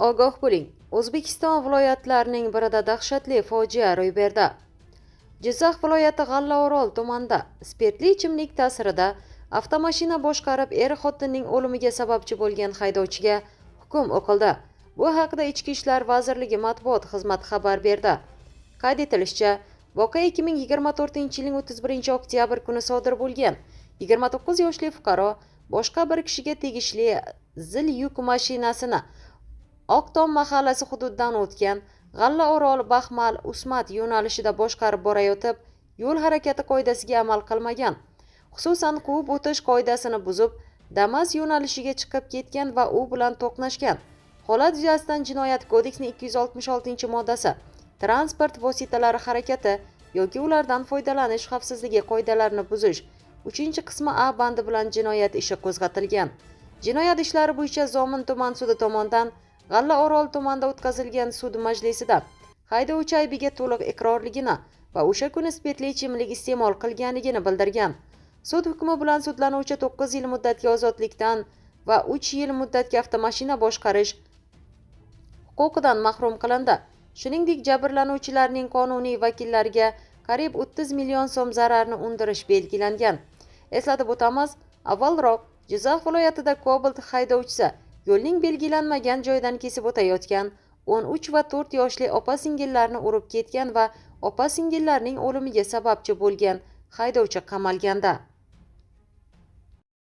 Ogoh bo'ling, O'zbekiston viloyatlarining birida dahshatli fojia ro'y berdi. Jizzax viloyati G'allaorol tumanida spirtli ichimlik ta'sirida avtomashina boshqarib xotinning o'limiga sababchi bo'lgan haydovchiga hukm o'qildi. Bu haqida Ichki ishlar vazirligi matbuot xizmati xabar berdi. Qayd etilishicha, voqea 2024-yilning 31-oktyabr kuni sodir bo'lgan. 29 yoshli fuqaro boshqa bir kishiga tegishli zil yuk mashinasini Oqtom mahallasi hududidan o'tgan G'allaorol-Baxmal-Usmat yo'nalishida boshqarib borayotib, yo'l harakati qoidasiga amal qilmagan. Xususan, quvib o'tish qoidasini buzib, Damas yo'nalishiga chiqib ketgan va u bilan to'qnashgan. Holat yuzasidan Jinoyat kodeksining 260-moddasi transport vositalari harakati yoki ulardan foydalanish xavfsizligi qoidalarini buzish 3-qismi A bandi bilan jinoyat ishi qo'zg'atilgan. Jinoyat ishlari bo'yicha Zomin tuman sudi tomonidan G'allaorol tumanida o'tkazilgan sud majlisida haydovchi aybiga to'liq iqrorligini va o'sha kuni spirtli ichimlik iste'mol qilganligini bildirgan. Sud hukmi bilan sudlanuvchi 9 yil muddatga ozodlikdan va 3 yil muddatga avtomashina boshqarish huquqidan mahrum qilindi. Shuningdek, jabrlanuvchilarning qonuniy vakillariga qariyb 30 million so'm zararni undirish belgilangan. Eslatib o'tamiz, avvalroq Jizzax viloyatida Cobalt haydovchisi yo'lning belgilanmagan joyidan kesib o'tayotgan 13 va 4 yoshli opa-singillarni urib ketgan va opa-singillarning o'limiga sababchi bo'lgan haydovchi qamalganda.